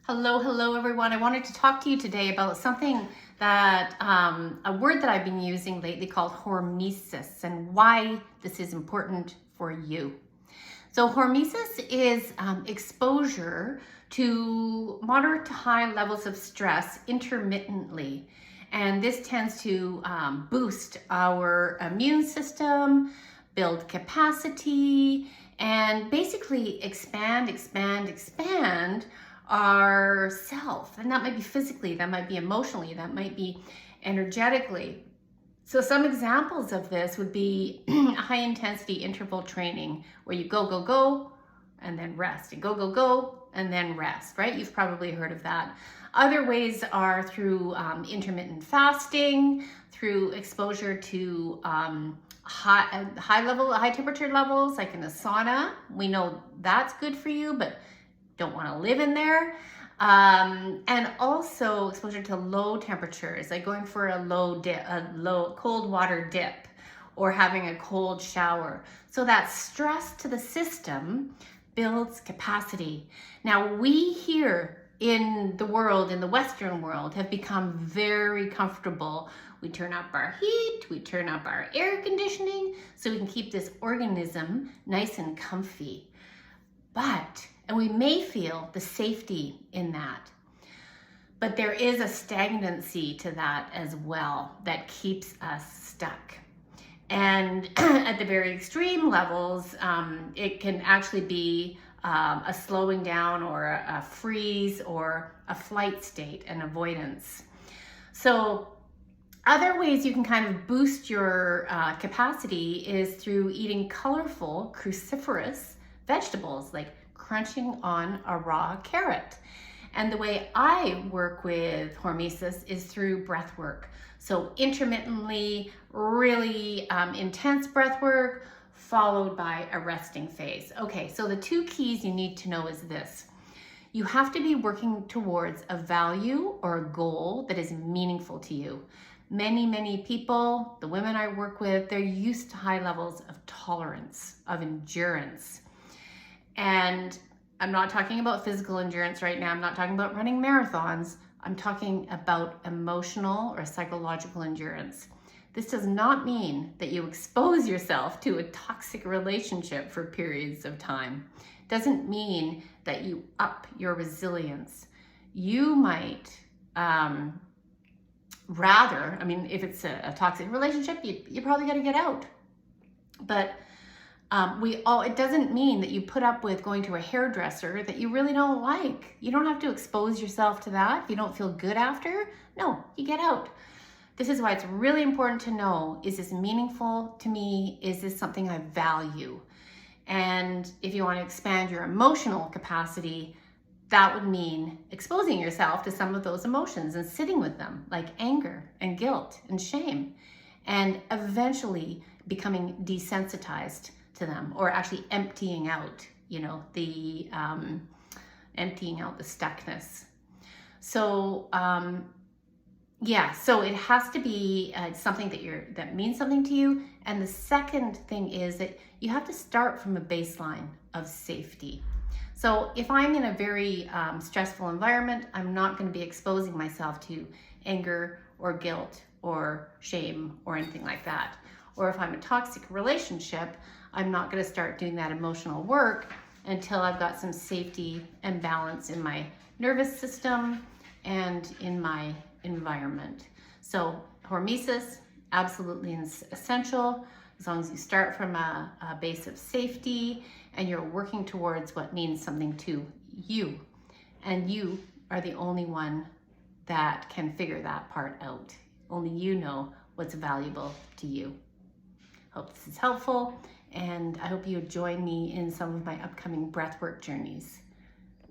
Hello everyone. I wanted to talk to you today about something that, a word that I've been using lately called hormesis and why this is important for you. So hormesis is exposure to moderate to high levels of stress intermittently. And this tends to boost our immune system, build capacity, and basically expand our self. And that might be physically, that might be emotionally, that might be energetically. So some examples of this would be high intensity interval training where you go, and then rest, and go, and then rest, right? You've probably heard of that. Other ways are through intermittent fasting, through exposure to high temperature levels, like in a sauna. We know that's good for you, but don't want to live in there. And also exposure to low temperatures, like going for a low cold water dip or having a cold shower. So that stress to the system builds capacity. Now we here in the world, in the Western world, have become very comfortable. We turn up our heat, we turn up our air conditioning so we can keep this organism nice and comfy. And we may feel the safety in that, but there is a stagnancy to that as well that keeps us stuck. And at the very extreme levels, it can actually be a slowing down or a freeze or a flight state and avoidance. So other ways you can kind of boost your capacity is through eating colorful, cruciferous vegetables, like crunching on a raw carrot. And the way I work with hormesis is through breath work. So intermittently, really intense breath work followed by a resting phase. Okay, so the two keys you need to know is this. You have to be working towards a value or a goal that is meaningful to you. Many people, the women I work with, they're used to high levels of tolerance, of endurance. And I'm not talking about physical endurance right now. I'm not talking about running marathons. I'm talking about emotional or psychological endurance. This does not mean that you expose yourself to a toxic relationship for periods of time. It doesn't mean that you up your resilience. You might rather, if it's a toxic relationship, you probably got to get out. But it doesn't mean that you put up with going to a hairdresser that you really don't like. You don't have to expose yourself to that. If you don't feel good after, no, you get out. This is why it's really important to know, is this meaningful to me? Is this something I value? And if you want to expand your emotional capacity, that would mean exposing yourself to some of those emotions and sitting with them, like anger and guilt and shame, and eventually becoming desensitized to them, or actually emptying out, emptying out the stuckness. So so it has to be something that means something to you. And the second thing is that you have to start from a baseline of safety. So if I'm in a very stressful environment, I'm not going to be exposing myself to anger or guilt or shame or anything like that. Or if I'm in a toxic relationship, I'm not going to start doing that emotional work until I've got some safety and balance in my nervous system and in my environment. So hormesis, absolutely essential, as long as you start from a base of safety and you're working towards what means something to you. And you are the only one that can figure that part out. Only you know what's valuable to you. Hope this is helpful, and I hope you join me in some of my upcoming breathwork journeys.